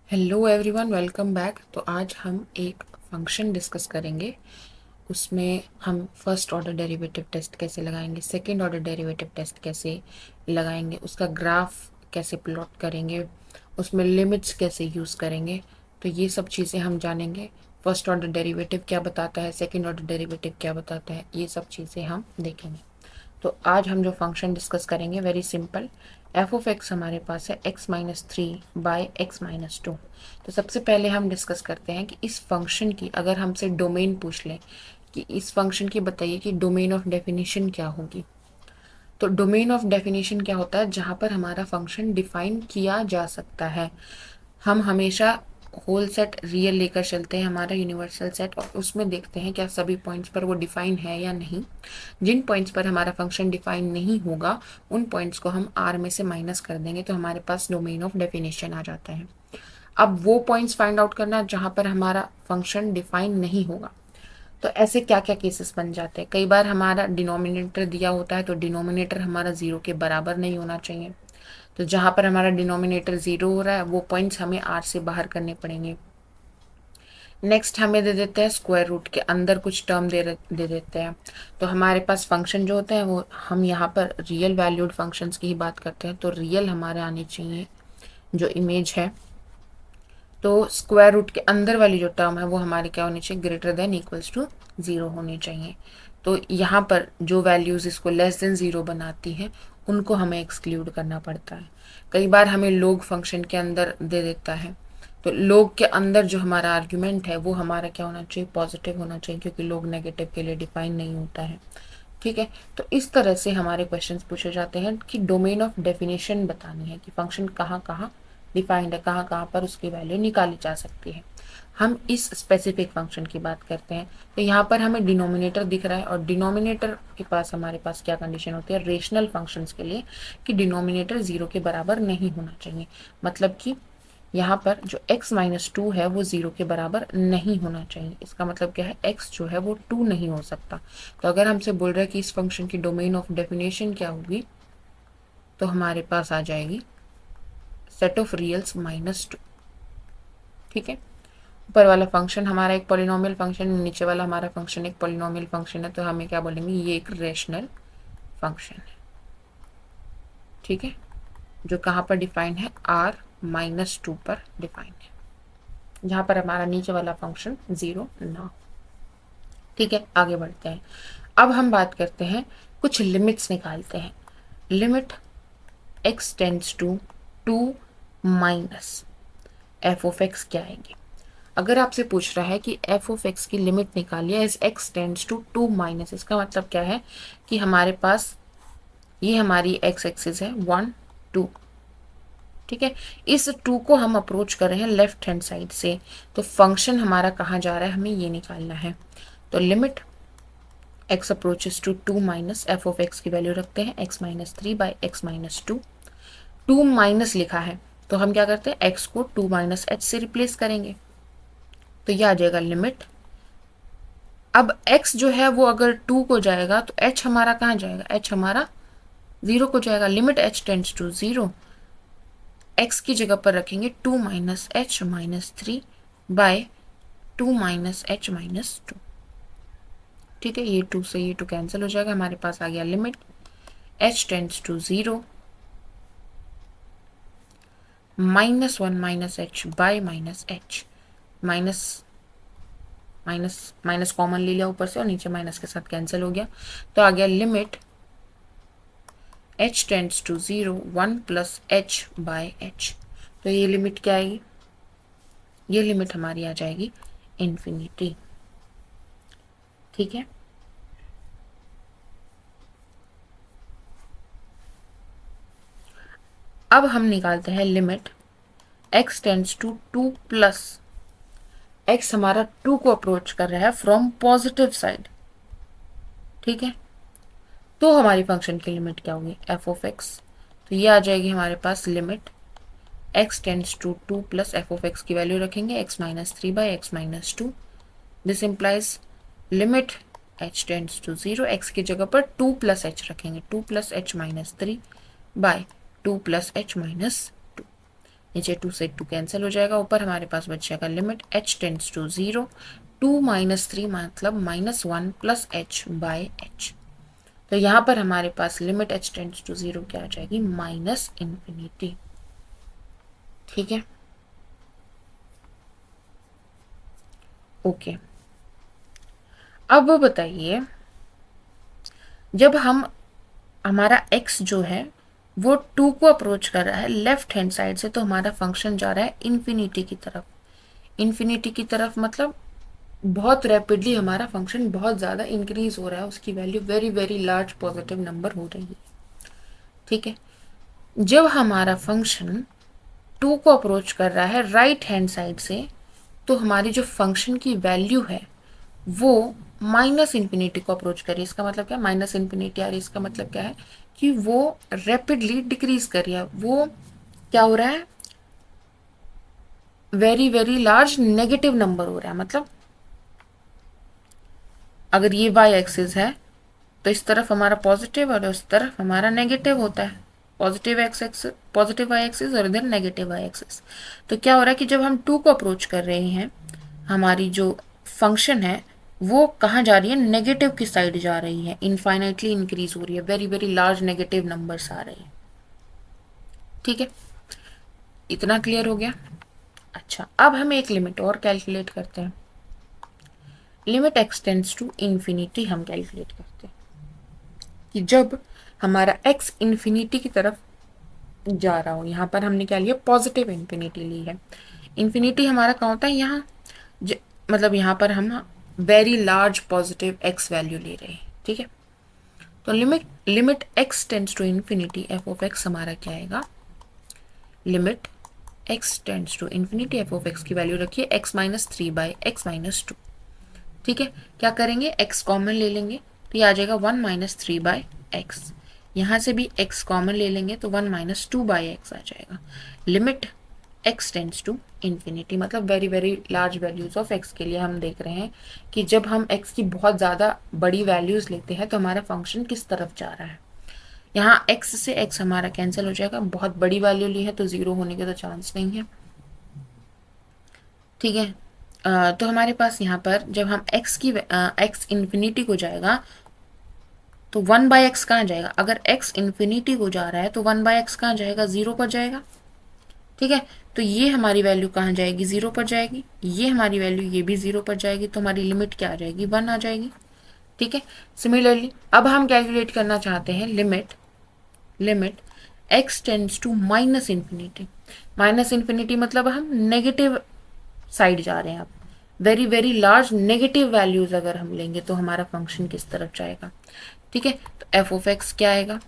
Hello everyone, welcome back. तो आज हम एक फंक्शन डिस्कस करेंगे। उसमें हम फर्स्ट ऑर्डर डेरिवेटिव टेस्ट कैसे लगाएंगे, सेकंड ऑर्डर डेरिवेटिव टेस्ट कैसे लगाएंगे, उसका ग्राफ कैसे प्लॉट करेंगे, उसमें लिमिट्स कैसे यूज़ करेंगे। तो ये सब चीज़ें हम जानेंगे। फर्स्ट ऑर्डर डेरिवेटिव क्या बताता है, सेकंड ऑर्डर डेरिवेटिव क्या बताता है, ये सब चीज़ें हम देखेंगे। तो आज हम जो फंक्शन डिस्कस करेंगे very simple. F of x हमारे पास है x-3/x-2। तो सबसे पहले हम डिस्कस करते हैं कि इस फंक्शन की अगर हमसे डोमेन पूछ लें कि इस फंक्शन की बताइए कि डोमेन ऑफ डेफिनेशन क्या होगी। तो डोमेन ऑफ डेफिनेशन क्या होता है, जहाँ पर हमारा फंक्शन डिफाइन किया जा सकता है। हम हमेशा होल सेट रियल लेकर चलते हैं, हमारा यूनिवर्सल सेट, और उसमें देखते हैं क्या सभी पॉइंट्स पर वो डिफाइन है या नहीं। जिन पॉइंट्स पर हमारा फंक्शन डिफाइन नहीं होगा उन पॉइंट्स को हम आर में से माइनस कर देंगे, तो हमारे पास डोमेन ऑफ डेफिनेशन आ जाता है। अब वो पॉइंट्स फाइंड आउट करना जहाँ पर हमारा फंक्शन डिफाइन नहीं होगा। तो ऐसे क्या क्या केसेस बन जाते हैं। कई बार हमारा डिनोमिनेटर दिया होता है, तो डिनोमिनेटर हमारा जीरो के बराबर नहीं होना चाहिए। तो जहाँ पर हमारा डिनोमिनेटर जीरो हो रहा है वो पॉइंट्स हमें आर से बाहर करने पड़ेंगे। नेक्स्ट हमें दे देते हैं स्क्वायर रूट के अंदर कुछ टर्म दे देते हैं। तो हमारे पास फंक्शन जो होते हैं वो हम यहाँ पर रियल वैल्यूड फंक्शंस की ही बात करते हैं, तो रियल हमारे आनी चाहिए जो इमेज है। तो स्क्वायर रूट के अंदर वाली जो टर्म है वो हमारे क्या होनी चाहिए, greater than equals to zero होनी चाहिए। तो यहाँ पर जो वैल्यूज़ इसको लेस देन ज़ीरो बनाती हैं उनको हमें एक्सक्लूड करना पड़ता है। कई बार हमें लोग फंक्शन के अंदर दे देता है, तो लोग के अंदर जो हमारा आर्ग्यूमेंट है वो हमारा क्या होना चाहिए, पॉजिटिव होना चाहिए, क्योंकि लोग नेगेटिव के लिए डिफाइन नहीं होता है। ठीक है। तो इस तरह से हमारे क्वेश्चंस पूछे जाते हैं कि डोमेन ऑफ डेफिनेशन बतानी है कि फंक्शन कहाँ कहाँ डिफाइंड है, कहाँ कहाँ पर उसकी वैल्यू निकाली जा सकती है। हम इस स्पेसिफिक फंक्शन की बात करते हैं। तो यहाँ पर हमें डिनोमिनेटर दिख रहा है, और डिनोमिनेटर के पास हमारे पास क्या कंडीशन होती है रेशनल फंक्शंस के लिए, कि डिनोमिनेटर जीरो के बराबर नहीं होना चाहिए। मतलब कि यहाँ पर जो x-2 है वो जीरो के बराबर नहीं होना चाहिए। इसका मतलब क्या है, x जो है वो 2 नहीं हो सकता। तो अगर हमसे बोल रहा है कि इस फंक्शन की डोमेन ऑफ डेफिनेशन क्या होगी, तो हमारे पास आ जाएगी सेट ऑफ रियल्स -2। ठीक है। ऊपर वाला फंक्शन हमारा एक पॉलिनोमियल फंक्शन, नीचे वाला हमारा फंक्शन एक पॉलिनोमियल फंक्शन है, तो हमें क्या बोलेंगे, ये एक रेशनल फंक्शन है। ठीक है। जो कहाँ पर डिफाइन है, r-2 पर डिफाइन है, जहाँ पर हमारा नीचे वाला फंक्शन जीरो ना हो। ठीक है, आगे बढ़ते हैं। अब हम बात करते हैं, कुछ लिमिट्स निकालते हैं। Limit x tends to 2 minus f of x क्या आएगी। अगर आपसे पूछ रहा है कि एफ ऑफ एक्स की लिमिट निकालिए as x tends to 2 minus, इसका मतलब क्या है कि हमारे पास ये हमारी x एक्सिस है 1 2। ठीक है। इस 2 को हम अप्रोच कर रहे हैं लेफ्ट हैंड साइड से, तो फंक्शन हमारा कहाँ जा रहा है हमें ये निकालना है। तो limit x approaches to 2 minus f of x की वैल्यू रखते हैं x-3/x-2। 2 माइनस लिखा है तो हम क्या करते हैं, x को 2 माइनस एच से रिप्लेस करेंगे, तो ये आ जाएगा लिमिट। अब x जो है वो अगर 2 को जाएगा तो h हमारा कहाँ जाएगा, h हमारा 0 को जाएगा। Limit h tends to 0, x की जगह पर रखेंगे 2 माइनस एच -3/2 माइनस एच -2। ठीक है, ये 2 से ये 2 कैंसिल हो जाएगा, हमारे पास आ गया limit h tends to 0 -1 minus h by minus h. Minus minus minus common ले लिया ऊपर से और नीचे माइनस के साथ कैंसिल हो गया, तो आ गया limit h tends to 0 1 plus h by h. तो ये लिमिट क्या आएगी, ये लिमिट हमारी आ जाएगी इन्फिनिटी। ठीक है। अब हम निकालते हैं limit x tends to 2 plus, x हमारा 2 को अप्रोच कर रहा है फ्रॉम पॉजिटिव साइड। ठीक है। तो हमारी फंक्शन की लिमिट क्या होगी, एफ ऑफ एक्स। तो ये आ जाएगी हमारे पास limit x tends to 2 plus f of x की वैल्यू रखेंगे x-3/x-2। This implies limit h tends to 0, x की जगह पर 2 प्लस एच रखेंगे, 2 प्लस एच -3/2 प्लस एच -2। नीचे 2 से 2 कैंसिल हो जाएगा, ऊपर हमारे पास बच जाएगा limit h tends to 0, 2 minus 3 मतलब -1 प्लस h बाय h। तो यहाँ पर हमारे पास लिमिट h टेंड्स टू 0 क्या आ जाएगी, -इन्फिनिटी। ठीक है, ओके। अब बताइए, जब हमारा x जो है वो 2 को अप्रोच कर रहा है लेफ्ट हैंड साइड से, तो हमारा फंक्शन जा रहा है इन्फिनिटी की तरफ। इन्फिनिटी की तरफ मतलब बहुत रैपिडली हमारा फंक्शन बहुत ज़्यादा इंक्रीज हो रहा है, उसकी value very very large positive number हो रही है। ठीक है, जब हमारा फंक्शन 2 को अप्रोच कर रहा है राइट हैंड साइड से, तो हमारी जो फंक्शन की वैल्यू है वो -इन्फिनिटी को अप्रोच करिए। इसका मतलब क्या, -इन्फिनिटी आ रही है, इसका मतलब क्या है कि वो रैपिडली डिक्रीज कर रही है। वो क्या हो रहा है, very very large negative number हो रहा है। मतलब अगर ये y एक्सिस है तो इस तरफ हमारा पॉजिटिव और उस तरफ हमारा नेगेटिव होता है। Positive x axis, positive y axis और इधर नेगेटिव y एक्सिस। तो क्या हो रहा है कि जब हम 2 को अप्रोच कर रहे हैं, हमारी जो फंक्शन है वो कहाँ जा रही है, नेगेटिव की साइड जा रही है, इनफाइनाइटली इंक्रीज हो रही है, very very large negative numbers आ रहे हैं। ठीक है, इतना क्लियर हो गया। अच्छा, अब हम एक लिमिट और कैलकुलेट करते हैं। Limit x tends to infinity हम कैलकुलेट करते हैं कि जब हमारा x इन्फिनिटी की तरफ जा रहा हो, यहाँ पर हमने क्या लिया, पॉजिटिव इन्फिनिटी ली है। इन्फिनिटी हमारा कहाँ होता है, यहाँ मतलब यहाँ पर हम very large positive x value ले रहे हैं। ठीक है, तो limit x tends to infinity f of x हमारा क्या आएगा, limit x tends to infinity f of x की वैल्यू रखिए x minus 3 by x minus 2। ठीक है, क्या करेंगे, x कॉमन ले लेंगे तो ये आ जाएगा 1 माइनस 3 बाई एक्स। यहाँ से भी x कॉमन ले लेंगे तो 1 माइनस 2 बाई एक्स आ जाएगा। Limit x tends to infinity मतलब very very large values of x के लिए हम देख रहे हैं कि जब हम x की बहुत ज़्यादा बड़ी वैल्यूज लेते हैं तो हमारा फंक्शन किस तरफ जा रहा है। यहाँ x से x हमारा कैंसिल हो जाएगा, बहुत बड़ी वैल्यू ली है तो 0 होने के तो चांस नहीं है। ठीक है, तो हमारे पास यहाँ पर जब हम x इन्फिनिटी को जाएगा तो 1 बाई एक्स कहाँ जाएगा, अगर x इन्फिनिटी को जा रहा है तो 1 बाई एक्स कहाँ जाएगा, 0 पर जाएगा। ठीक है, तो ये हमारी वैल्यू कहाँ जाएगी, 0 पर जाएगी, ये हमारी वैल्यू ये भी 0 पर जाएगी, तो हमारी लिमिट क्या आ जाएगी, 1 आ जाएगी। ठीक है, सिमिलरली अब हम कैलकुलेट करना चाहते हैं limit x tends to minus infinity. Minus infinity मतलब हम नेगेटिव साइड जा रहे हैं। आप very very large negative values अगर हम लेंगे तो हमारा फंक्शन किस तरफ जाएगा। ठीक है, तो एफ ऑफ एक्स क्या आएगा,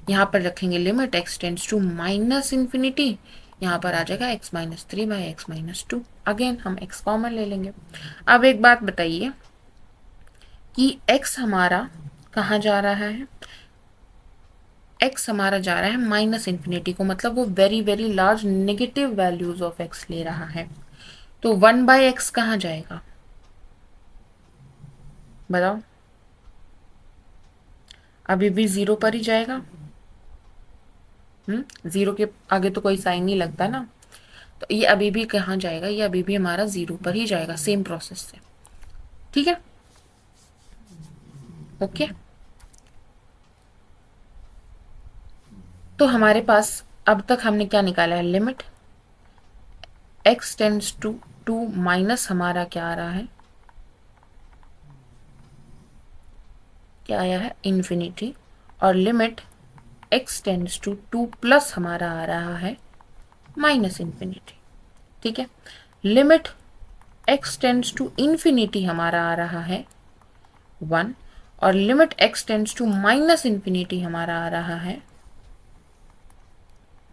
यहाँ पर रखेंगे limit x tends to minus infinity, यहाँ पर आ जाएगा x minus 3 by x minus 2। Again हम x कॉमन ले लेंगे। अब एक बात बताइए कि x हमारा कहाँ जा रहा है, x हमारा जा रहा है माइनस इन्फिनिटी को, मतलब वो very very large negative values of x ले रहा है। तो 1 बाई एक्स कहाँ जाएगा, बताओ, अभी भी 0 पर ही जाएगा। 0 के आगे तो कोई साइन नहीं लगता ना, तो ये अभी भी कहाँ जाएगा, ये अभी भी हमारा 0 पर ही जाएगा, सेम प्रोसेस से। ठीक है, ओके। तो हमारे पास अब तक हमने क्या निकाला है, limit x tends to 2 minus हमारा क्या आ रहा है, क्या आया है, इन्फिनिटी, और limit x tends to 2 plus हमारा आ रहा है माइनस इन्फिनिटी। ठीक है, limit x tends to infinity हमारा आ रहा है 1, और limit x tends to minus infinity हमारा आ रहा है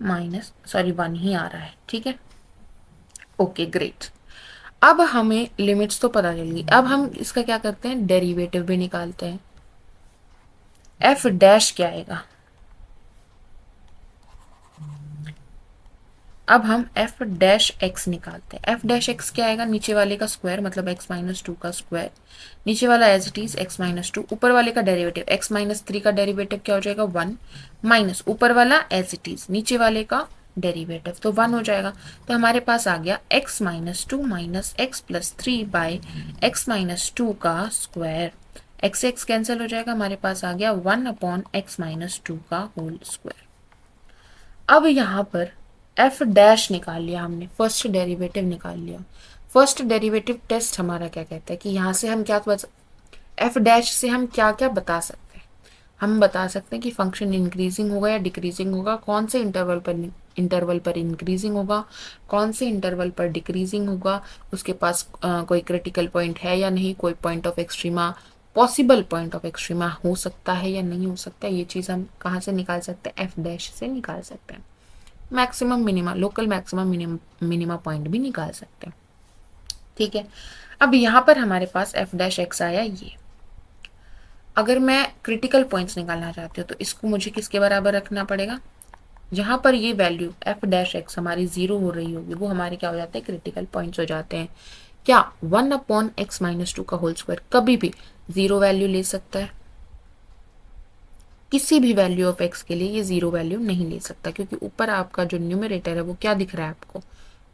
1 ही आ रहा है। ठीक है, ओके ग्रेट। अब हमें लिमिट्स तो पता चल गई, अब हम इसका क्या करते हैं, डेरिवेटिव भी निकालते हैं। एफ डैश क्या आएगा, अब हम एफ डैश एक्स निकालते हैं। एफ डैश एक्स क्या आएगा, नीचे वाले का स्क्वायर मतलब x माइनस 2 का स्क्वायर, नीचे वाला as it is x minus 2, ऊपर वाले का डेरिवेटिव x माइनस 3 का डेरिवेटिव क्या हो जाएगा 1, माइनस ऊपर वाला एज इट इज नीचे वाले का डेरिवेटिव, तो 1 हो जाएगा। तो हमारे पास आ गया x minus two minus x plus three by x minus two का स्क्वायर। x से x कैंसिल हो जाएगा, हमारे पास आ गया 1 अपॉन एक्स माइनस टू का होल स्क्वायर। अब यहाँ पर f डैश निकाल लिया हमने, फर्स्ट डेरिवेटिव निकाल लिया। फर्स्ट डेरिवेटिव टेस्ट हमारा क्या कहता है कि यहाँ से हम क्या f डैश से हम क्या क्या बता सकते हैं। हम बता सकते हैं कि फंक्शन इंक्रीजिंग होगा या डिक्रीजिंग होगा, कौन से इंटरवल पर इंक्रीजिंग होगा, कौन से इंटरवल पर डिक्रीजिंग होगा, उसके पास कोई क्रिटिकल पॉइंट है या नहीं, कोई point of extrema, possible point of extrema हो सकता है या नहीं हो सकता है। ये चीज़ हम कहाँ से निकाल सकते हैं, एफ डैश से निकाल सकते हैं। Maximum minima, local maximum minima point भी निकाल सकते हैं। ठीक है, अब यहाँ पर हमारे पास एफ डैश एक्स आया। ये अगर मैं क्रिटिकल पॉइंट्स निकालना चाहती हूँ तो इसको मुझे किसके बराबर रखना पड़ेगा, जहाँ पर ये वैल्यू एफ डैश एक्स हमारी 0 हो रही होगी वो हमारे क्या हो जाते हैं, क्रिटिकल पॉइंट्स हो जाते हैं। क्या 1 अपॉन एक्स माइनस टू का होल स्क्वायर कभी भी 0 वैल्यू ले सकता है, किसी भी वैल्यू ऑफ एक्स के लिए ये 0 वैल्यू नहीं ले सकता, क्योंकि ऊपर आपका जो न्यूमरेटर है वो क्या दिख रहा है आपको,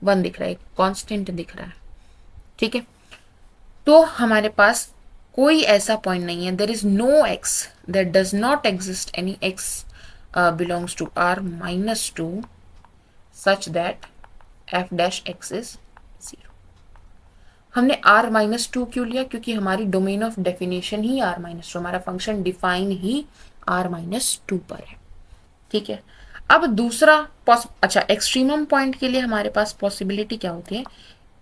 1 दिख रहा है, कांस्टेंट दिख रहा है। ठीक है, तो हमारे पास कोई ऐसा पॉइंट नहीं है, there is no x, there does not exist any x belongs to R minus two such that f dash x is 0। हमने r माइनस टू क्यों लिया, क्योंकि हमारी डोमेन ऑफ डेफिनेशन ही r माइनस टू, हमारा function define ही r minus two पर है। ठीक है, अब दूसरा अच्छा, एक्सट्रीमम पॉइंट के लिए हमारे पास पॉसिबिलिटी क्या होती है,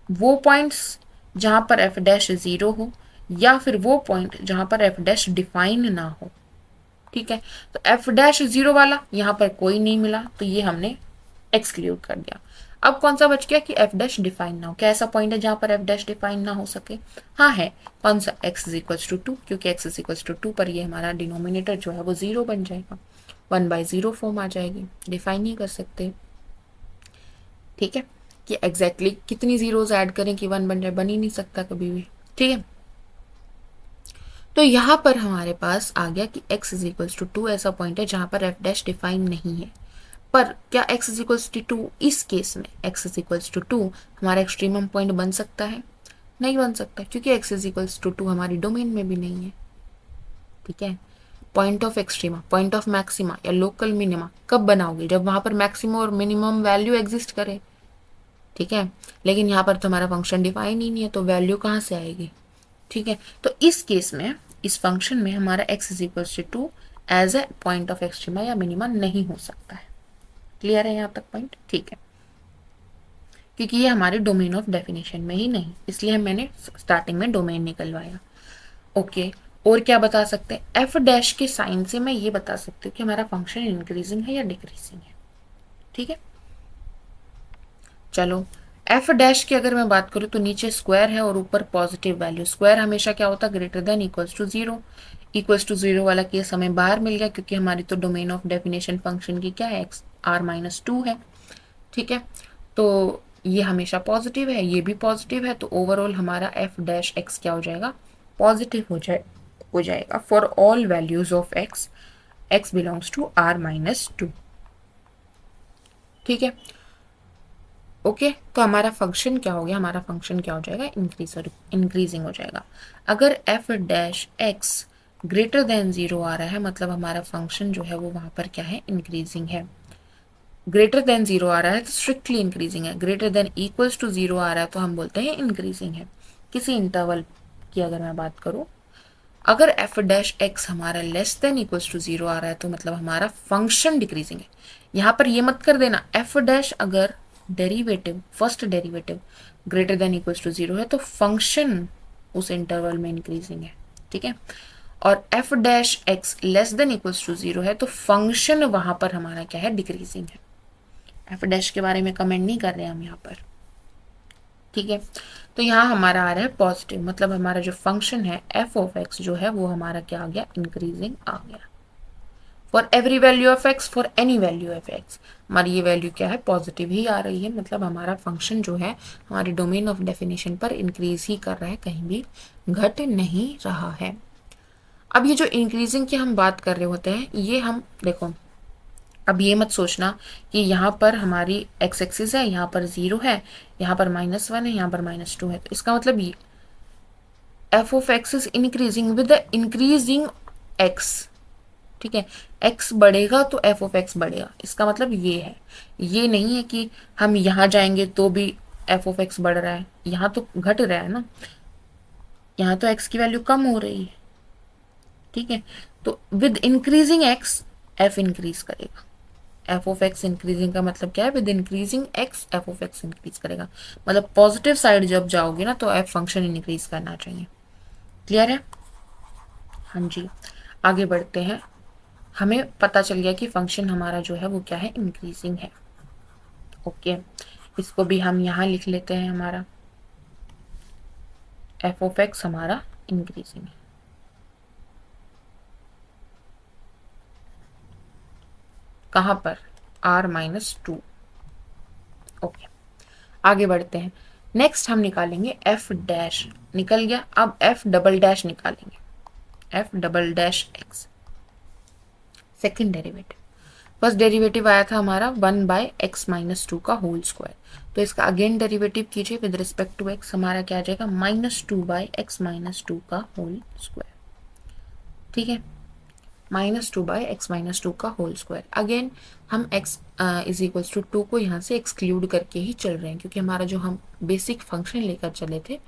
वो पॉइंट्स जहां पर एफ डैश 0 हो या फिर वो पॉइंट जहां पर एफ डैश डिफाइन ना हो। ठीक है, तो एफ डैश 0 वाला यहाँ पर कोई नहीं मिला तो ये हमने एक्सक्लूड कर दिया। अब कौन सा बच गया कि एफ डैश डिफाइन ना हो, क्या ऐसा पॉइंट है जहां पर एफ डैश डिफाइन ना हो सके, हाँ है, कौन सा, x इज इक्वल्स टू 2, क्योंकि x इज इक्वल्स टू 2 पर ये हमारा डिनोमिनेटर जो है वो 0 बन जाएगा, 1/0 फॉर्म आ जाएगी, डिफाइन नहीं कर सकते। ठीक है, कि एग्जैक्टली कितनी जीरोज ऐड करें कि 1 बन जाए, बन ही नहीं सकता कभी भी। ठीक है, तो यहाँ पर हमारे पास आ गया कि x इज इक्वल्स टू 2 ऐसा पॉइंट है जहां पर एफ डैश डिफाइन नहीं है। पर क्या x इज इक्वल्स टू 2, इस केस में x इज इक्वल्स टू 2 हमारा एक्सट्रीमम पॉइंट बन सकता है, नहीं बन सकता, क्योंकि x इज इक्वल्स टू 2 हमारी डोमेन में भी नहीं है। ठीक है, point of extrema, point of maxima या लोकल मिनिमा कब बनाओगे, जब वहां पर मैक्सिमम और मिनिमम वैल्यू एग्जिस्ट करे। ठीक है, लेकिन यहाँ पर तो हमारा फंक्शन डिफाइन ही नहीं है, तो वैल्यू कहाँ से आएगी। ठीक है, तो इस केस में, इस फंक्शन में हमारा x is equals to 2 as a point of extrema या मिनिमा नहीं हो सकता है। क्लियर है यहाँ तक पॉइंट। ठीक है, क्योंकि ये हमारे डोमेन ऑफ डेफिनेशन में ही नहीं, इसलिए मैंने स्टार्टिंग में डोमेन निकलवाया। ओके, और क्या बता सकते हैं, एफ डैश के साइन से मैं ये बता सकती हूँ कि हमारा फंक्शन इंक्रीजिंग है या डिक्रीजिंग है। ठीक है, चलो एफ डैश की अगर मैं बात करूँ तो नीचे स्क्वायर है और ऊपर पॉजिटिव वैल्यू, स्क्वायर हमेशा क्या होता है, greater than equals to 0। Equals to 0 वाला केस हमें बाहर मिल गया, क्योंकि हमारी तो डोमेन ऑफ डेफिनेशन फंक्शन की क्या है, एक्स आर माइनस 2 है। ठीक है, तो ये हमेशा पॉजिटिव है, ये भी पॉजिटिव है, तो ओवरऑल हमारा एफ डैश एक्स क्या हो जाएगा, पॉजिटिव हो जाएगा for all values of x, x belongs to R minus 2। ठीक है, ओके, तो हमारा फंक्शन क्या हो गया, हमारा फंक्शन क्या हो जाएगा, इंक्रीजिंग हो जाएगा। अगर F dash x greater than 0 आ रहा है, मतलब हमारा फंक्शन जो है वो वहां पर क्या है, इंक्रीजिंग है। ग्रेटर देन 0 आ रहा है तो स्ट्रिक्टली इंक्रीजिंग है, ग्रेटर देन इक्वल्स टू 0 आ रहा है तो हम बोलते हैं इंक्रीजिंग है। किसी इंटरवल की अगर मैं बात करूं, अगर एफ डैश एक्स हमारा लेस देन इक्वल्स टू 0 आ रहा है तो मतलब हमारा फंक्शन डिक्रीजिंग है। यहाँ पर ये मत कर देना, एफ डैश अगर derivative, first derivative greater than equals to 0 है तो फंक्शन उस इंटरवल में इंक्रीजिंग है। ठीक है, और f dash x less than equals to 0 है तो फंक्शन वहां पर हमारा क्या है, डिक्रीजिंग है। एफ डैश के बारे में कमेंट नहीं कर रहे हम यहाँ पर। ठीक है, तो यहाँ हमारा आ रहा है पॉजिटिव, मतलब हमारा जो फंक्शन है एफ ऑफ एक्स जो है वो हमारा क्या आ गया, इंक्रीजिंग आ गया। For every value of x, for any value of x हमारी ये वैल्यू क्या है, पॉजिटिव ही आ रही है, मतलब हमारा फंक्शन जो है हमारे डोमेन ऑफ डेफिनेशन पर इंक्रीज ही कर रहा है, कहीं भी घट नहीं रहा है। अब ये जो इंक्रीजिंग की हम बात कर रहे होते हैं, ये हम देखो अब ये मत सोचना कि यहाँ पर हमारी एक्स एक्सिस है, यहाँ पर 0 है, यहाँ पर -1 है, यहाँ पर -2 है। तो इसका मतलब ये F of x is increasing with the increasing x. ठीक है, एक्स बढ़ेगा तो एफ ऑफ एक्स बढ़ेगा, इसका मतलब ये है। ये नहीं है कि हम यहाँ जाएंगे तो भी एफ ऑफ एक्स बढ़ रहा है, यहाँ तो घट रहा है ना, यहाँ तो एक्स की वैल्यू कम हो रही है। ठीक है, तो with increasing x F increase करेगा। एफ ऑफ एक्स इंक्रीजिंग का मतलब क्या है, with increasing x F of x increase करेगा। मतलब पॉजिटिव साइड जब जाओगे ना तो एफ फंक्शन इंक्रीज करना चाहिए। क्लियर है? हाँ जी, आगे बढ़ते हैं। हमें पता चल गया कि फंक्शन हमारा जो है वो क्या है, इंक्रीजिंग है। ओके, इसको भी हम यहाँ लिख लेते हैं, हमारा एफ ऑफ एक्स हमारा इंक्रीजिंग है। कहाँ पर, r-2। ओके, आगे बढ़ते हैं। नेक्स्ट हम निकालेंगे एफ डैश, निकल गया। अब एफ डबल डैश निकालेंगे, F double dash x, second derivative. First derivative आया था हमारा 1/x-2 का होल स्क्वायर, तो इसका अगेन डेरिवेटिव कीजिए विद रिस्पेक्ट टू x, हमारा क्या आ जाएगा, -2/x-2 का होल स्क्वायर। ठीक है, -2/x-2 का होल स्क्वायर। अगेन हम x इज इक्वल्स टू 2 को यहाँ से एक्सक्लूड करके ही चल रहे हैं, क्योंकि हमारा जो हम बेसिक फंक्शन लेकर चले थे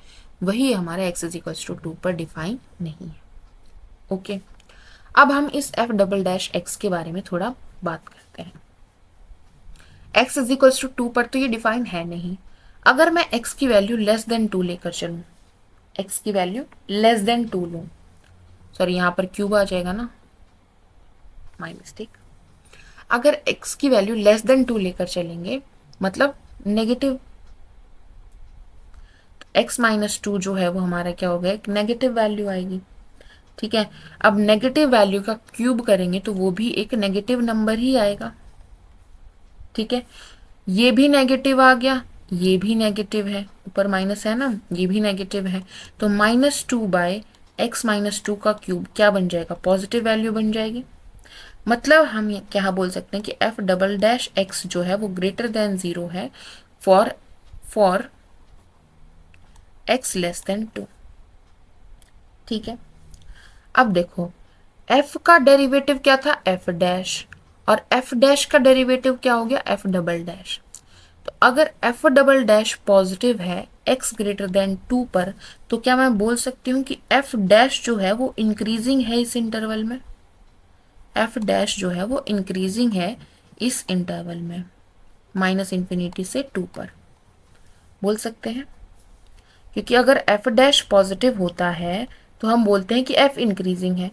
वही हमारे x इज इक्वल्स टू 2 पर डिफाइन नहीं है। ओके, अब हम इस एफ डबल डैश एक्स के बारे में थोड़ा बात करते हैं। x इज इक्वल्स टू 2 पर तो ये डिफाइन है नहीं। अगर मैं x की वैल्यू लेस देन 2 लेकर चलूं, x की वैल्यू लेस देन 2 लूं, सॉरी यहाँ पर क्यूब आ जाएगा ना, माय मिस्टेक। अगर x की वैल्यू लेस देन 2 लेकर चलेंगे मतलब नेगेटिव, x-2 जो है वो हमारा क्या हो गया, एक नेगेटिव वैल्यू आएगी। ठीक है, अब नेगेटिव वैल्यू का क्यूब करेंगे तो वो भी एक नेगेटिव नंबर ही आएगा। ठीक है, ये भी नेगेटिव आ गया, ये भी नेगेटिव है, ऊपर माइनस है ना, ये भी नेगेटिव है, तो -2/x-2 का क्यूब क्या बन जाएगा, पॉजिटिव वैल्यू बन जाएगी। मतलब हम ये क्या बोल सकते हैं कि एफ डबल डैश एक्स जो है वो ग्रेटर देन 0 है फॉर x लेस देन 2। ठीक है, अब देखो f का डेरिवेटिव क्या था, f डैश, और f डैश का डेरिवेटिव क्या हो गया, f डबल डैश। तो अगर f डबल डैश पॉजिटिव है x ग्रेटर देन 2 पर, तो क्या मैं बोल सकती हूँ कि f डैश जो है वो इंक्रीजिंग है इस इंटरवल में, f डैश जो है वो इंक्रीजिंग है इस इंटरवल में -∞ से 2 पर, बोल सकते हैं। क्योंकि अगर f डैश पॉजिटिव होता है तो हम बोलते हैं कि f इंक्रीजिंग है,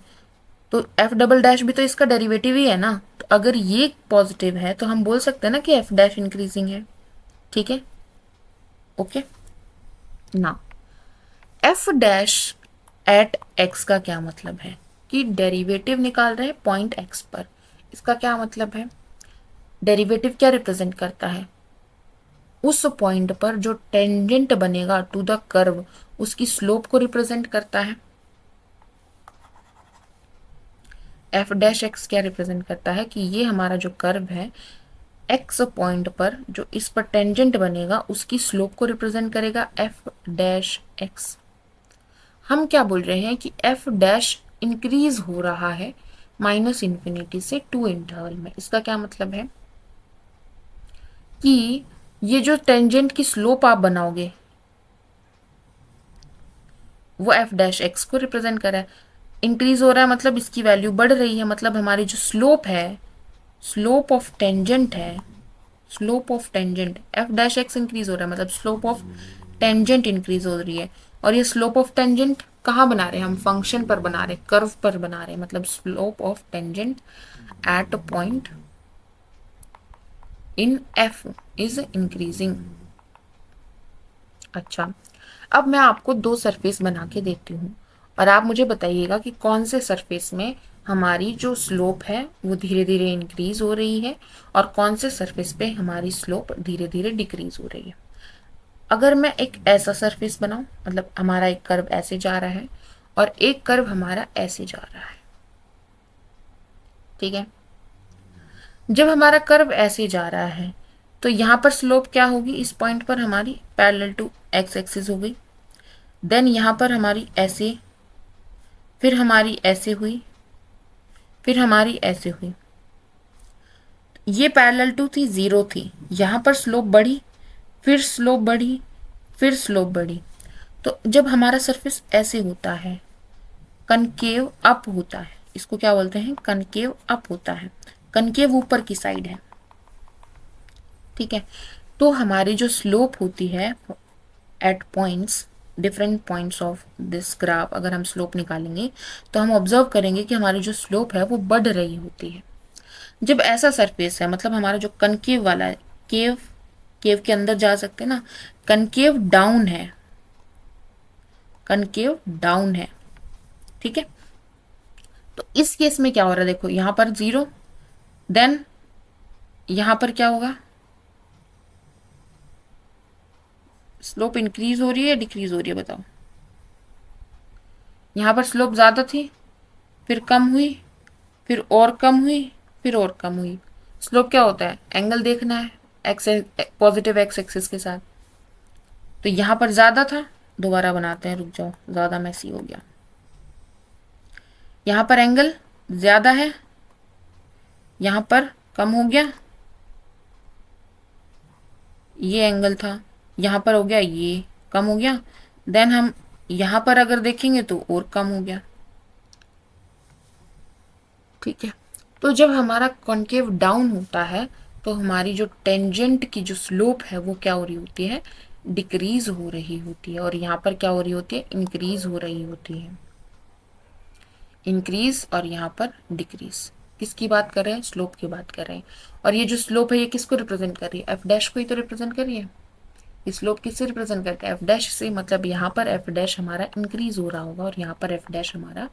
तो f डबल डैश भी तो इसका डेरिवेटिव ही है ना, तो अगर ये पॉजिटिव है तो हम बोल सकते हैं ना कि f डैश इंक्रीजिंग है। ठीक है, ओके ना, f डैश एट x का क्या मतलब है कि डेरिवेटिव निकाल रहे हैं पॉइंट x पर। इसका क्या मतलब है, डेरिवेटिव क्या रिप्रेजेंट करता है, उस पॉइंट पर जो टेंजेंट बनेगा टू द कर्व उसकी स्लोप को रिप्रेजेंट करता है। एफ डैश एक्स क्या रिप्रेजेंट करता है कि ये हमारा जो कर्व है एक्स पॉइंट पर जो इस पर टेंजेंट बनेगा उसकी स्लोप को रिप्रेजेंट करेगा एफ डैश एक्स। हम क्या बोल रहे हैं कि एफ डैश इंक्रीज हो रहा है -∞ से 2 इंटरवल में। इसका क्या मतलब है कि ये जो टेंजेंट की स्लोप आप बनाओगे वो एफ डैश एक्स को रिप्रेजेंट कर रहा है। इंक्रीज हो रहा है मतलब इसकी वैल्यू बढ़ रही है, मतलब हमारी जो स्लोप है, स्लोप ऑफ टेंजेंट है, slope of tangent F dash x increase हो रहा है मतलब स्लोप ऑफ टेंजेंट इंक्रीज हो रही है। और ये स्लोप ऑफ टेंजेंट कहाँ बना रहे हैं हम, फंक्शन पर बना रहे हैं, कर्व पर बना रहे हैं, मतलब slope of tangent at point in F is increasing. अच्छा, अब मैं आपको 2 सरफेस बना के देती हूँ और आप मुझे बताइएगा कि कौन से सरफेस में हमारी जो स्लोप है वो धीरे धीरे इंक्रीज हो रही है और कौन से सरफेस पे हमारी स्लोप धीरे धीरे डिक्रीज हो रही है। अगर मैं एक ऐसा सरफेस बनाऊं, मतलब हमारा एक कर्व ऐसे जा रहा है और एक कर्व हमारा ऐसे जा रहा है। ठीक है, जब हमारा कर्व ऐसे जा रहा है तो यहाँ पर स्लोप क्या होगी, इस पॉइंट पर हमारी पैरेलल टू एक्स एक्सिस हो गई, देन यहाँ पर हमारी ऐसे, फिर हमारी ऐसे हुई, फिर हमारी ऐसे हुई। ये पैरेलल टू थी, जीरो थी, यहाँ पर स्लोप बढ़ी, फिर स्लोप बढ़ी, फिर स्लोप बढ़ी। तो जब हमारा सरफेस ऐसे होता है, कनकेव अप होता है, इसको क्या बोलते हैं, कनकेव अप होता है, कनकेव ऊपर की साइड है, ठीक है। तो हमारी जो स्लोप होती है at points, different points of this graph, अगर हम स्लोप निकालेंगे तो हम ऑब्जर्व करेंगे कि हमारी जो स्लोप है वो बढ़ रही होती है। जब ऐसा सरफेस है, मतलब हमारा जो कनकेव वाला है, केव, केव के अंदर जा सकते हैं ना, कनकेव डाउन है, कनकेव डाउन है, ठीक है। तो इस केस में क्या हो रहा है, देखो यहां पर जीरो, देन यहां पर क्या होगा, स्लोप इंक्रीज हो रही है या डिक्रीज हो रही है, बताओ। यहां पर स्लोप ज्यादा थी, फिर कम हुई, फिर और कम हुई, फिर और कम हुई। स्लोप क्या होता है, एंगल देखना है एक्स, पॉजिटिव एक्स एक्सिस के साथ। तो यहां पर ज्यादा था, दोबारा बनाते हैं, रुक जाओ, ज्यादा मैसी हो गया। यहां पर एंगल ज्यादा है, यहां पर कम हो गया, ये एंगल था, यहां पर हो गया ये कम हो गया, देन हम यहां पर अगर देखेंगे तो और कम हो गया, ठीक है। तो जब हमारा कॉन्केव डाउन होता है तो हमारी जो टेंजेंट की जो स्लोप है वो क्या हो रही होती है, डिक्रीज हो रही होती है, और यहाँ पर क्या हो रही होती है, इंक्रीज हो रही होती है, इंक्रीज, और यहाँ पर डिक्रीज। किसकी बात कर रहे हैं, स्लोप की बात कर रहे हैं। और ये जो स्लोप है ये किसको रिप्रेजेंट कर रही है, एफ डैश को ही तो रिप्रेजेंट कर रही है। स्लोप किससे रिप्रेजेंट करते हैं, एफ डैश से, मतलब यहाँ पर एफ डैश हमारा इंक्रीज हो रहा होगा और यहाँ पर एफ डैश हमारा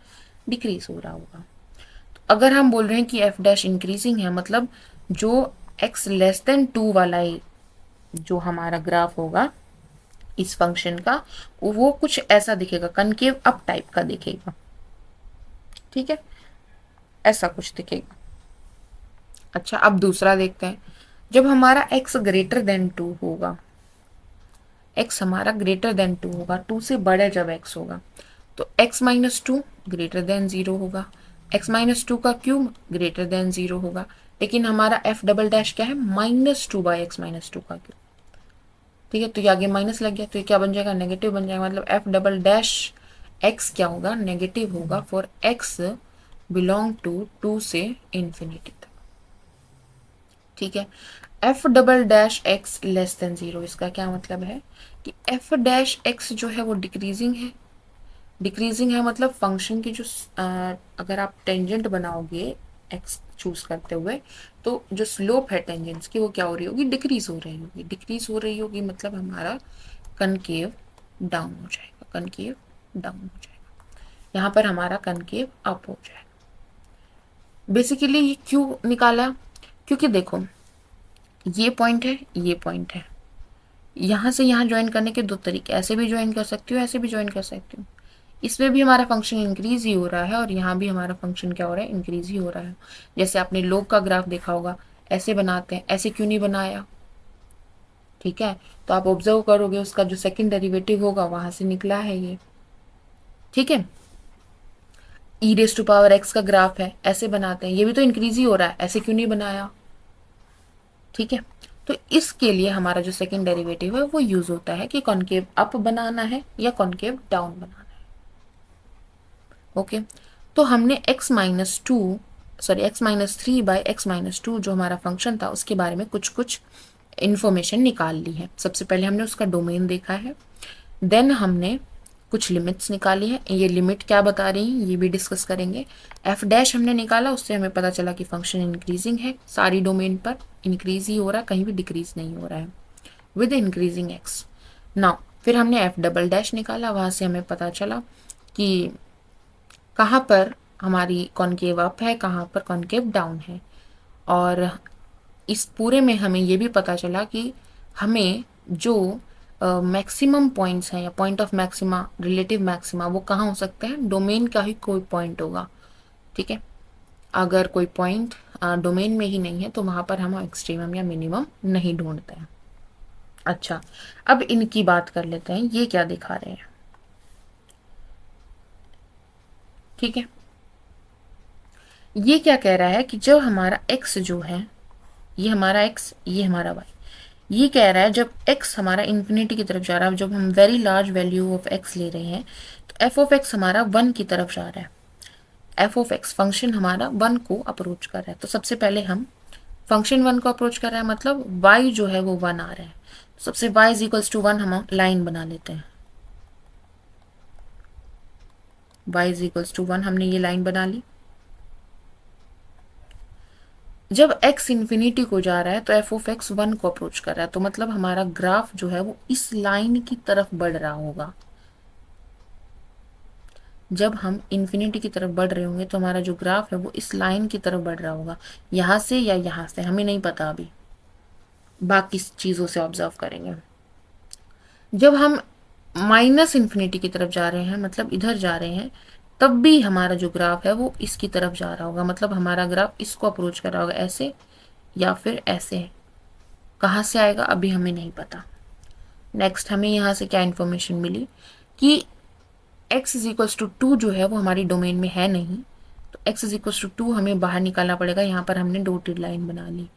डिक्रीज हो रहा होगा। तो अगर हम बोल रहे हैं कि एफ डैश इंक्रीजिंग है, मतलब जो एक्स लेस देन 2 वाला जो हमारा ग्राफ होगा इस फंक्शन का, वो कुछ ऐसा दिखेगा, कनकेव अप टाइप का दिखेगा, ठीक है, ऐसा कुछ दिखेगा। अच्छा, अब दूसरा देखते हैं। जब हमारा x ग्रेटर देन 2 होगा, x हमारा ग्रेटर देन 2 होगा, 2 से बड़ा जब x होगा, तो x minus two greater than 0 होगा, x माइनस टू का क्यूब ग्रेटर देन 0 होगा, लेकिन हमारा f डबल डैश क्या है, minus two by x minus two का क्यूब, ठीक है। तो ये आगे माइनस लग गया, तो ये क्या बन जाएगा, नेगेटिव बन जाएगा, मतलब f डबल डैश x क्या होगा, नेगेटिव होगा फॉर x बिलोंग टू 2 से इंफिनिटी तक, ठीक है। F double dash x less then 0, इसका क्या मतलब है कि एफ डैश एक्स जो है वो डिक्रीजिंग है, डिक्रीजिंग है मतलब फंक्शन की जो अगर आप टेंजेंट बनाओगे एक्स चूज करते हुए, तो जो स्लोप है टेंजेंट्स की वो क्या हो रही होगी, डिक्रीज हो रही होगी, डिक्रीज हो रही होगी, मतलब हमारा कनकेव डाउन हो जाएगा, कनकेव डाउन हो जाएगा, यहाँ पर हमारा कनकेव अप हो जाएगा। बेसिकली ये क्यों निकाला, क्योंकि देखो ये पॉइंट है, ये पॉइंट है, यहाँ से यहाँ ज्वाइन करने के दो तरीके, ऐसे भी ज्वाइन कर सकती हूँ, ऐसे भी ज्वाइन कर सकती हूँ। इसमें भी हमारा फंक्शन इंक्रीज ही हो रहा है और यहाँ भी हमारा फंक्शन क्या हो रहा है, इंक्रीज ही हो रहा है। जैसे आपने लोग का ग्राफ देखा होगा, ऐसे बनाते हैं, ऐसे क्यों नहीं बनाया, ठीक है। तो आप ऑब्जर्व करोगे उसका जो सेकंड डेरिवेटिव होगा वहां से निकला है ये, ठीक है। ई रेस टू पावर एक्स का ग्राफ है, ऐसे बनाते हैं, ये भी तो इंक्रीज ही हो रहा है, ऐसे क्यों नहीं बनाया, ठीक है। तो इसके लिए हमारा जो सेकंड डेरिवेटिव है वो यूज होता है कि कॉनकेव अप बनाना है या कॉनकेव डाउन बनाना है, ओके। तो हमने x minus two, sorry x minus three by x minus two जो हमारा फंक्शन था उसके बारे में कुछ कुछ इन्फॉर्मेशन निकाल ली है। सबसे पहले हमने उसका डोमेन देखा है, देन हमने कुछ लिमिट्स निकाली है, ये लिमिट क्या बता रही हैं ये भी डिस्कस करेंगे। एफ डैश हमने निकाला, उससे हमें पता चला कि फंक्शन इंक्रीजिंग है, सारी डोमेन पर इंक्रीज ही हो रहा है, कहीं भी डिक्रीज नहीं हो रहा है, विद इंक्रीजिंग एक्स। नाउ फिर हमने एफ डबल डैश निकाला, वहां से हमें पता चला कि कहाँ पर हमारी कॉनकेव अप है, कहाँ पर कॉनकेव डाउन है, और इस पूरे में हमें ये भी पता चला कि हमें जो मैक्सिमम पॉइंट्स हैं या point of maxima, relative maxima, वो कहाँ हो सकते हैं, डोमेन का ही कोई पॉइंट होगा, ठीक है। अगर कोई पॉइंट डोमेन में ही नहीं है तो वहां पर हम एक्सट्रीमम या मिनिमम नहीं ढूंढते हैं। अच्छा, अब इनकी बात कर लेते हैं, ये क्या दिखा रहे हैं। ठीक है, ये क्या कह रहा है कि जब हमारा x जो है, ये हमारा x, ये हमारा y, ये कह रहा है जब x हमारा इन्फिनिटी की तरफ जा रहा है, जब हम very large value of x ले रहे हैं, तो f ऑफ x हमारा 1 की तरफ जा रहा है। f ऑफ x फंक्शन हमारा 1 को अप्रोच कर रहा है। तो सबसे पहले हम फंक्शन 1 को अप्रोच कर रहा है, मतलब y जो है वो 1 आ रहा है। तो सबसे y इज इक्वल्स टू 1 हम लाइन बना लेते हैं। y इज इक्वल्स टू 1 हमने ये लाइन बना ली। जब x इन्फिनिटी को जा रहा है तो f ऑफ x 1 को अप्रोच कर रहा है, तो मतलब हमारा ग्राफ जो है वो इस लाइन की तरफ बढ़ रहा होगा। जब हम इन्फिनिटी की तरफ बढ़ रहे होंगे तो हमारा जो ग्राफ है वो इस लाइन की तरफ बढ़ रहा होगा, यहां से या यहां से हमें नहीं पता, अभी बाकी चीजों से ऑब्जर्व करेंगे। जब हम माइनस इन्फिनिटी की तरफ जा रहे हैं, मतलब इधर जा रहे हैं, तब भी हमारा जो ग्राफ है वो इसकी तरफ जा रहा होगा, मतलब हमारा ग्राफ इसको अप्रोच कर रहा होगा, ऐसे या फिर ऐसे। कहाँ से आएगा अभी हमें नहीं पता। नेक्स्ट हमें यहाँ से क्या इन्फॉर्मेशन मिली कि x इज इक्वल्स टू 2 जो है वो हमारी डोमेन में है नहीं, तो x इज इक्वल्स टू 2 हमें बाहर निकालना पड़ेगा। यहाँ पर हमने डॉटेड लाइन बना ली।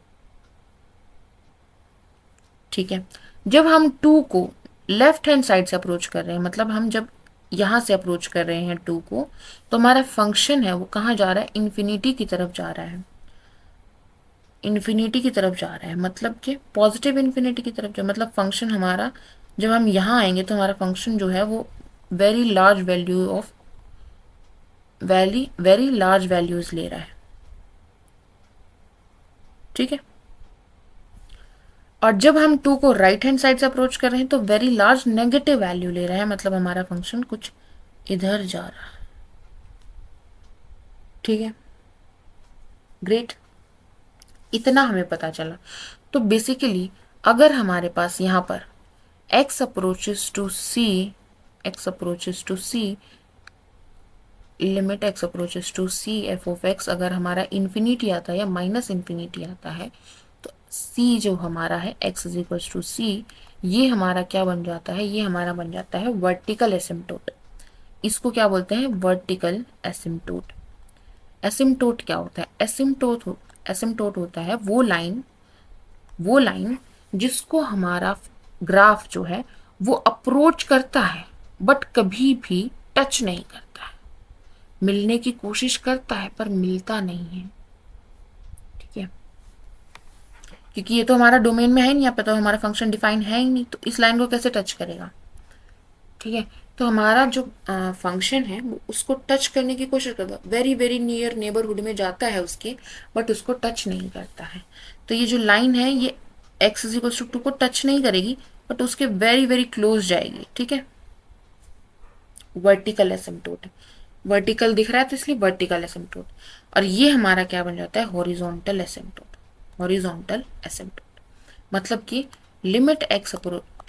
ठीक है, जब हम 2 को लेफ्ट हैंड साइड से अप्रोच कर रहे हैं, मतलब हम जब यहाँ से अप्रोच कर रहे हैं 2 को, तो हमारा फंक्शन है वो कहाँ जा रहा है, इन्फिनिटी की तरफ जा रहा है। इन्फिनिटी की तरफ जा रहा है मतलब कि पॉजिटिव इन्फिनिटी की तरफ, जो मतलब फंक्शन हमारा जब हम यहाँ आएंगे तो हमारा फंक्शन जो है वो very large value of very large values ले रहा है। ठीक है, और जब हम 2 को राइट हैंड साइड से अप्रोच कर रहे हैं तो वेरी लार्ज नेगेटिव वैल्यू ले रहा है, मतलब हमारा फंक्शन कुछ इधर जा रहा है। ठीक है, ग्रेट, इतना हमें पता चला। तो बेसिकली अगर हमारे पास यहाँ पर x approaches to c, x approaches to c, limit x approaches to c f of x अगर हमारा इन्फिनिटी आता है या माइनस इन्फिनिटी आता है, तो c जो हमारा है x is equal to c, ये हमारा क्या बन जाता है, ये हमारा बन जाता है वर्टिकल एसिम्टोट। इसको क्या बोलते हैं, वर्टिकल एसिम्टोट। एसिम्टोट क्या होता है, एसिम्टोट होता है वो लाइन जिसको हमारा ग्राफ जो है वो अप्रोच करता है बट कभी भी टच नहीं करता है, मिलने की कोशिश करता है पर मिलता नहीं है। ठीक है, क्योंकि ये तो हमारा डोमेन में है नहीं, यहाँ पे तो हमारा फंक्शन डिफाइन है ही नहीं, तो इस लाइन को कैसे टच करेगा। ठीक है, तो हमारा जो फंक्शन है वो उसको टच करने की कोशिश करता है, वेरी वेरी नियर नेबरहुड में जाता है उसके, बट उसको टच नहीं करता है। तो ये जो लाइन है ये x इज इक्वल टू 2 को टच नहीं करेगी बट उसके वेरी वेरी क्लोज जाएगी। ठीक है, वर्टिकल एसिम्टोट, वर्टिकल दिख रहा है तो इसलिए वर्टिकल एसिम्टोट। और ये हमारा क्या बन जाता है, हॉरिजॉन्टल एसिम्टोट। हॉरिजॉन्टल एसिम्टोट मतलब कि limit x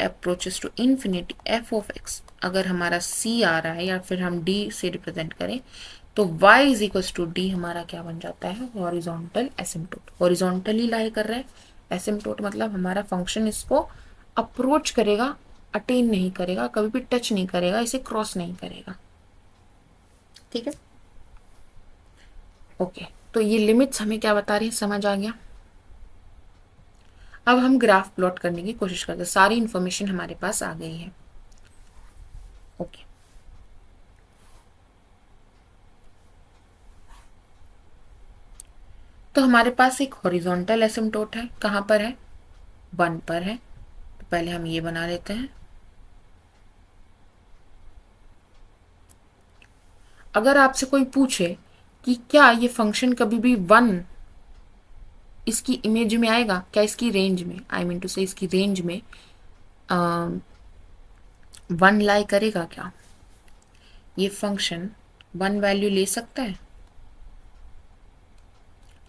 approaches to infinity f of x, अगर हमारा c आ रहा है या फिर हम d से रिप्रेजेंट करें, तो y is equal to d हमारा क्या बन जाता है, हॉरिजॉन्टल एसिम्टोट। हॉरिजॉन्टली लाई कर रहे हैं, एसिम्टोट मतलब हमारा फंक्शन इसको अप्रोच करेगा, अटेन नहीं करेगा, कभी भी टच नहीं करेगा, इसे क्रॉस नहीं करेगा। ठीक है, ओके, तो ये लिमिट्स हमें क्या बता रही है, समझ आ गया। अब हम ग्राफ प्लॉट करने की कोशिश करते हैं, सारी इंफॉर्मेशन हमारे पास आ गई है। ओके, तो हमारे पास एक हॉरिजॉन्टल एसिम्टोट है, कहाँ पर है, 1 पर है। तो पहले हम ये बना लेते हैं। अगर आपसे कोई पूछे कि क्या ये फंक्शन कभी भी 1 इसकी इमेज में आएगा, क्या इसकी रेंज में, आई मीन टू से इसकी रेंज में 1 लाई करेगा, क्या ये फंक्शन 1 वैल्यू ले सकता है।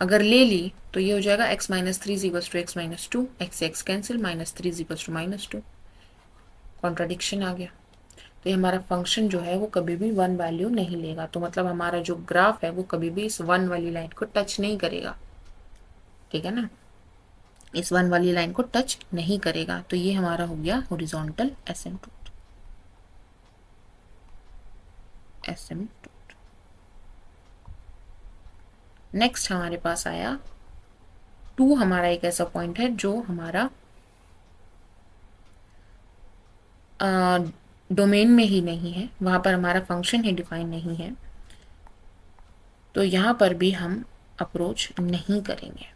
अगर ले ली तो ये हो जाएगा x minus 3 is equals to x minus 2, x से x cancel, minus 3 is equals to minus 2, contradiction आ गया। तो ये हमारा फंक्शन जो है वो कभी भी 1 वैल्यू नहीं लेगा, तो मतलब हमारा जो ग्राफ है वो कभी भी इस 1 वाली लाइन को टच नहीं करेगा। ठीक है ना, इस 1 वाली लाइन को टच नहीं करेगा। तो ये हमारा हो गया हॉरिजॉन्टल एसिम्प्टोट। नेक्स्ट हमारे पास आया 2, हमारा एक ऐसा पॉइंट है जो हमारा डोमेन में ही नहीं है, वहां पर हमारा फंक्शन ही डिफाइन नहीं है, तो यहां पर भी हम अप्रोच नहीं करेंगे।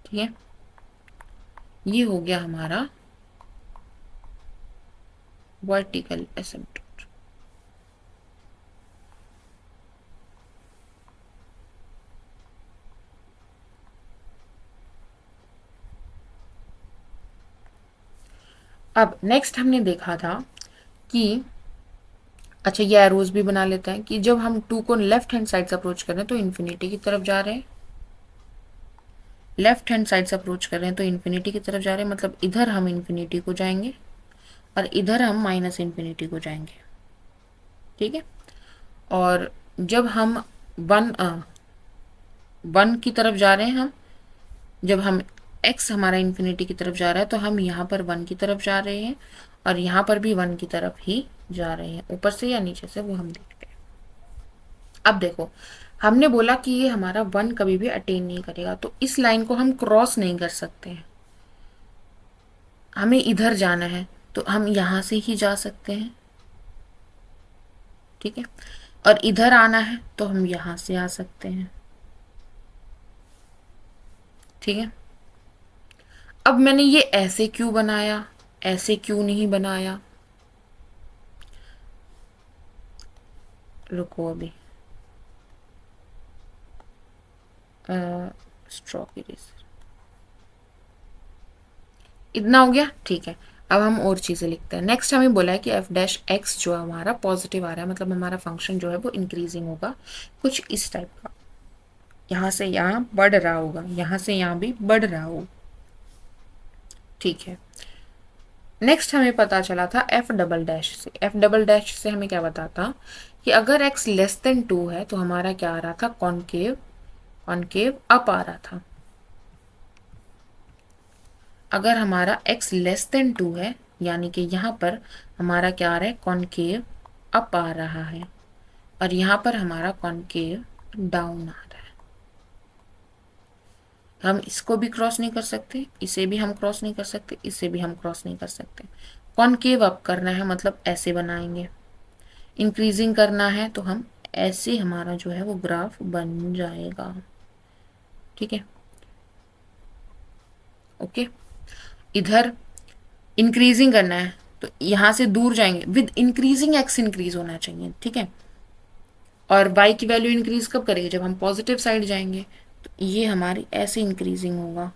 ठीक है, ये हो गया हमारा वर्टिकल एसिम्प्टोट। अब नेक्स्ट हमने देखा था कि अच्छा, ये एरोज भी बना लेते हैं कि जब हम 2 को लेफ्ट हैंड साइड से अप्रोच कर रहे हैं तो इन्फिनिटी की तरफ जा रहे हैं, लेफ्ट हैंड साइड से अप्रोच कर रहे हैं तो इन्फिनिटी की तरफ जा रहे हैं, मतलब इधर हम इन्फिनिटी को जाएंगे और इधर हम माइनस इन्फिनिटी को जाएंगे। ठीक है, और जब हम 1 की तरफ जा रहे हैं, हम जब हम x हमारा इन्फिनिटी की तरफ जा रहा है तो हम यहाँ पर 1 की तरफ जा रहे हैं और यहाँ पर भी 1 की तरफ ही जा रहे हैं, ऊपर से या नीचे से वो हम देखते हैं। अब देखो, हमने बोला कि ये हमारा 1 कभी भी अटेन नहीं करेगा, तो इस लाइन को हम क्रॉस नहीं कर सकते हैं, हमें इधर जाना है तो हम यहाँ से ही जा सकते हैं। ठीक है, और इधर आना है तो हम यहाँ से आ सकते हैं। ठीक है, अब मैंने ये ऐसे क्यों बनाया, ऐसे क्यों नहीं बनाया, रुको अभी, स्ट्रोक इरेजर, इतना हो गया। ठीक है, अब हम और चीज़ें लिखते हैं। नेक्स्ट हमें बोला है कि एफ डैश एक्स जो है हमारा पॉजिटिव आ रहा है, मतलब हमारा फंक्शन जो है वो इंक्रीजिंग होगा, कुछ इस टाइप का, यहाँ से यहाँ बढ़ रहा होगा, यहाँ से यहाँ भी बढ़ रहा होगा। ठीक है, नेक्स्ट हमें पता चला था एफ डबल डैश से। एफ डबल डैश से हमें क्या बताता कि अगर एक्स लेस देन 2 है तो हमारा क्या आ रहा था, कॉनकेव, कॉनकेव अप आ रहा था। अगर हमारा x लेस देन 2 है, यानी कि यहाँ पर हमारा क्या आ रहा है, कॉनकेव अप आ रहा है, और यहाँ पर हमारा कॉनकेव डाउन आ रहा है। हम इसको भी क्रॉस नहीं कर सकते, इसे भी हम क्रॉस नहीं कर सकते, इसे भी हम क्रॉस नहीं कर सकते। कॉनकेव अप करना है मतलब ऐसे बनाएंगे, इंक्रीजिंग करना है तो हम ऐसे, हमारा जो है वो ग्राफ बन जाएगा। ठीक है, ओके, इधर इंक्रीजिंग करना है तो यहां से दूर जाएंगे, विद इंक्रीजिंग एक्स इंक्रीज होना चाहिए। ठीक है, और y की वैल्यू इंक्रीज कब करेगी, जब हम पॉजिटिव साइड जाएंगे, तो ये हमारी ऐसे इंक्रीजिंग होगा,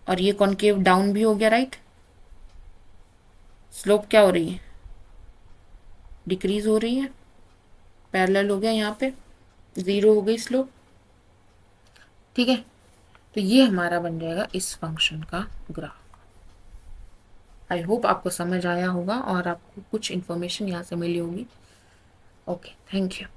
और ये कॉनकेव डाउन भी हो गया, राइट। स्लोप क्या हो रही है, डिक्रीज हो रही है, पैरेलल हो गया, यहाँ पे 0 हो गई स्लोप। ठीक है, तो ये हमारा बन जाएगा इस फंक्शन का ग्राफ। आई होप आपको समझ आया होगा और आपको कुछ इन्फॉर्मेशन यहाँ से मिली होगी। Okay, thank you.